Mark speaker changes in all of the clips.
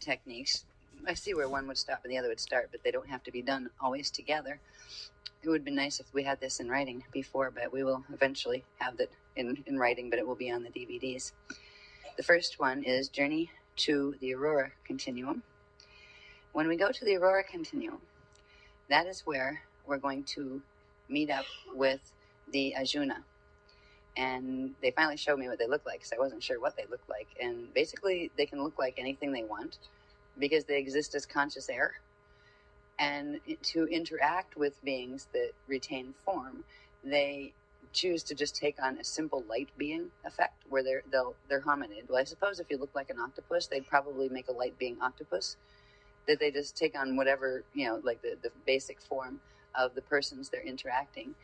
Speaker 1: techniques. I see where one would stop and the other would start, but they don't have to be done always together. It would be nice if we had this in writing before, but we will eventually have that in writing, but it will be on the DVDs. The first one is Journey to the Aurora Continuum. When we go to the Aurora Continuum, that is where we're going to meet up with the Ajuna. And they finally showed me what they look like, because I wasn't sure what they looked like. And basically, they can look like anything they want, because they exist as conscious air. And to interact with beings that retain form, they choose to just take on a simple light being effect, where they're hominid. Well, I suppose if you look like an octopus, they'd probably make a light being octopus, that they just take on whatever, like the basic form of the persons they're interacting.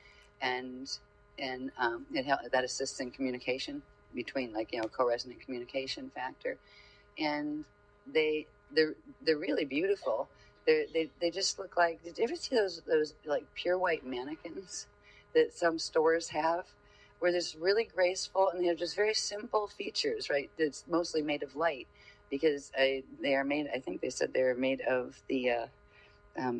Speaker 1: And that assists in communication between, co-resonant communication factor. And they're really beautiful. They just look like, did you ever see those like pure white mannequins that some stores have, where they're just really graceful and they have just very simple features, right? It's mostly made of light, because they are made, I think they said they're made of the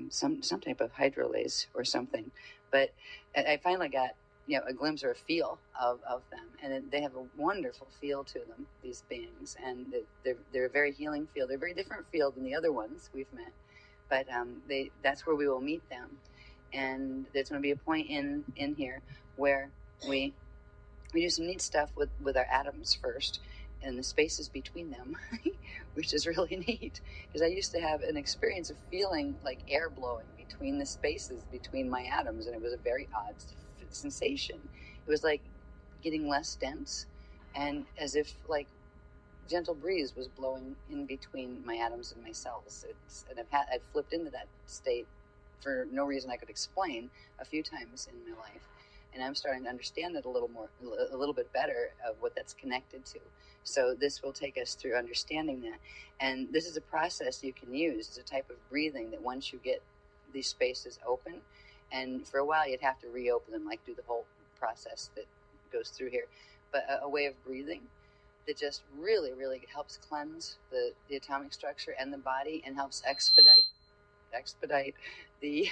Speaker 1: some type of hydrolase or something. But I finally got a glimpse or a feel of them, and they have a wonderful feel to them, these beings, and they're a very healing feel. They're a very different feel than the other ones we've met, but that's where we will meet them. And there's going to be a point in here where we do some neat stuff with our atoms first, and the spaces between them, which is really neat, because I used to have an experience of feeling like air blowing between the spaces between my atoms, and it was a very odd sensation. It was like getting less dense, and as if like gentle breeze was blowing in between my atoms and my cells. I've flipped into that state for no reason I could explain a few times in my life, and I'm starting to understand it a little bit better of what that's connected to. So this will take us through understanding that, and this is a process you can use. It's a type of breathing that once you get these spaces open, and for a while you'd have to reopen them, like do the whole process that goes through here, but a way of breathing that just really, really helps cleanse the atomic structure and the body, and helps expedite the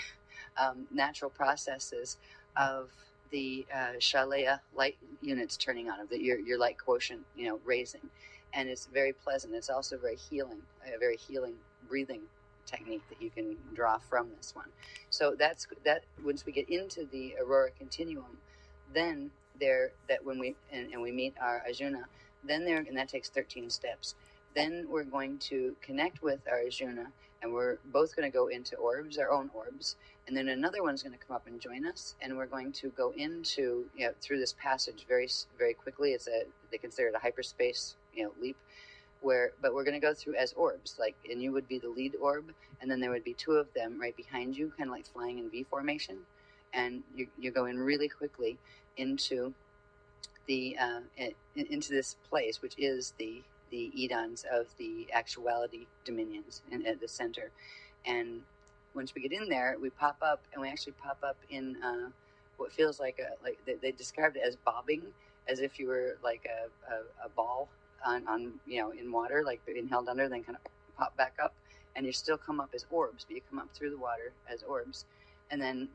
Speaker 1: natural processes of the Shalaya light units turning on, of your light quotient, raising. And it's very pleasant. It's also very healing, a very healing breathing technique that you can draw from this one. So that once we get into the Aurora Continuum, then when we meet our Ajuna, and that takes 13 steps. Then we're going to connect with our Ajuna, and we're both going to go into orbs, our own orbs, and then another one's going to come up and join us, and we're going to go into through this passage very, very quickly. They consider it a hyperspace leap, but we're going to go through as orbs, and you would be the lead orb, and then there would be two of them right behind you, kind of like flying in V formation, and you go in really quickly into into this place, which is the edons of the actuality dominions at the center. And once we get in there, we pop up, and we actually pop up in what feels like they described it as bobbing, as if you were like a ball on in water, like being held under, then kind of pop back up, and you still come up as orbs, but you come up through the water as orbs, and then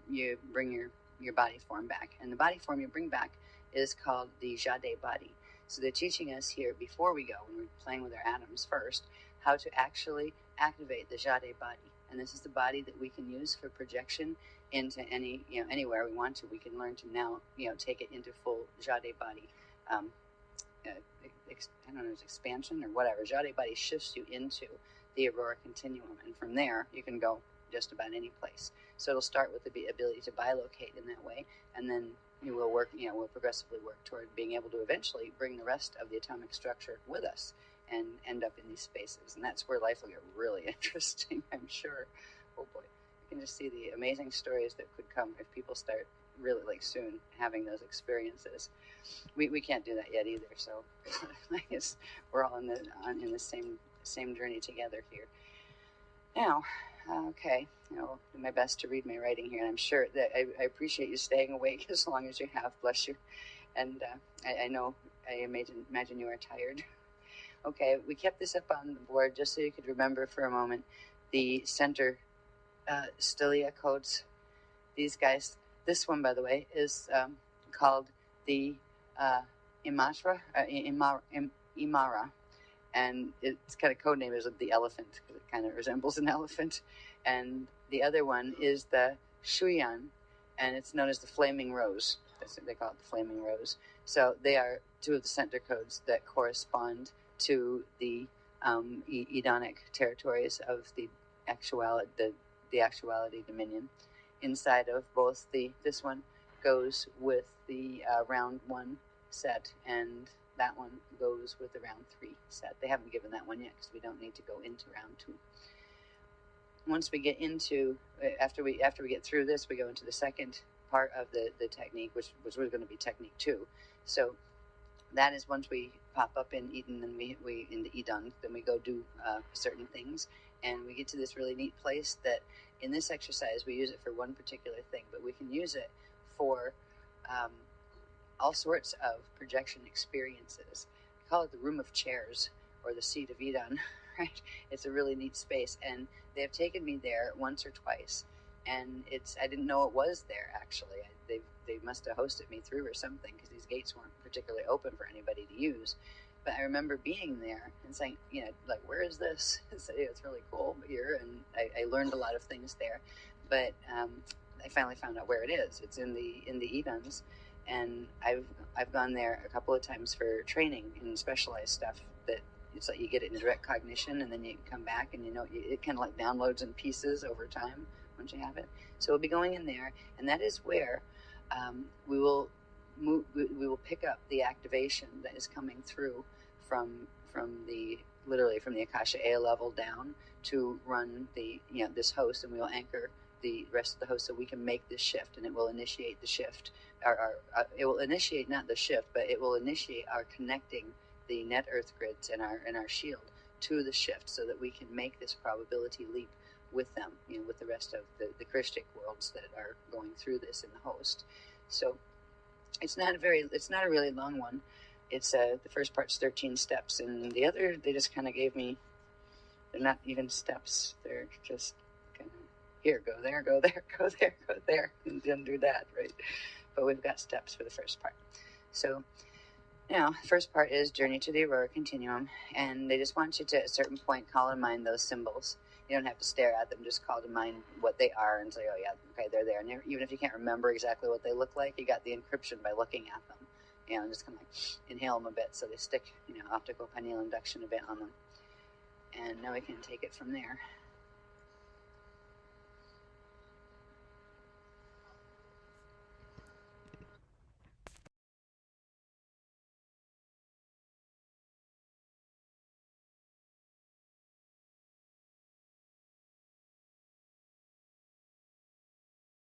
Speaker 1: you bring your body form back, and the body form you bring back is called the Jade body. So they're teaching us here, before we go, when we're playing with our atoms first, how to actually activate the Jade body. And this is the body that we can use for projection into anywhere we want to. We can learn to now, take it into full Jade body. I don't know, expansion or whatever. Jade body shifts you into the Aurora Continuum, and from there you can go just about any place. So it'll start with the ability to bilocate in that way, and then we'll progressively work toward being able to eventually bring the rest of the atomic structure with us and end up in these spaces. And that's where life will get really interesting, I'm sure. Oh boy, you can just see the amazing stories that could come if people start really soon having those experiences. We can't do that yet either, so I guess we're all in the same journey together here. Now, okay, I'll do my best to read my writing here, and I'm sure that I appreciate you staying awake as long as you have, bless you. And I know, I imagine you are tired. Okay, we kept this up on the board just so you could remember for a moment the center stylia codes. These guys, this one, by the way, is called the Imara, and its kind of code name is the elephant, because it kind of resembles an elephant. And the other one is the Shuyan, and it's known as the Flaming Rose. That's what they call it, the Flaming Rose. So they are two of the center codes that correspond to the Edonic territories of the actuality dominion. Inside of both this one goes with the round 1 set, and that one goes with the round 3 set. They haven't given that one yet because we don't need to go into round 2. Once we get into, after we get through this, we go into the second part of the technique, which was going to be technique 2. So that is once we pop up in Eden, and we into Edon, then we go do certain things, and we get to this really neat place that in this exercise we use it for one particular thing, but we can use it for all sorts of projection experiences. We call it the room of chairs, or the seat of Edon, right? It's a really neat space, and they have taken me there once or twice, and I didn't know it was there, actually. They must have hosted me through or something, because these gates weren't particularly open for anybody to use. But I remember being there and saying, like, where is this? So, it's really cool here, and I learned a lot of things there. But I finally found out where it is. It's in the Edons, and I've gone there a couple of times for training in specialized stuff that it's like you get it in direct cognition, and then you come back and it kind of like downloads in pieces over time once you have it. So we'll be going in there, and that is where we will pick up the activation that is coming through from the Akasha A level down to run the this host, and we will anchor the rest of the host so we can make this shift, and it will initiate the shift. It will initiate not the shift, but it will initiate our connecting the net earth grids and our shield to the shift, so that we can make this probability leap with them, with the rest of the Christic worlds that are going through this in the host. So it's not a really long one. It's the first part's 13 steps, and the other, they just kind of gave me, they're not even steps, they're just kind of, here, go there, go there, go there, go there, and then do that, right? But we've got steps for the first part. So now, first part is Journey to the Aurora Continuum, and they just want you to, at a certain point, call to mind those symbols. You don't have to stare at them, just call to mind what they are and say, oh yeah, okay, they're there. And even if you can't remember exactly what they look like, you got the encryption by looking at them. Just kind of like inhale them a bit so they stick, optical pineal induction a bit on them. And now we can take it from there.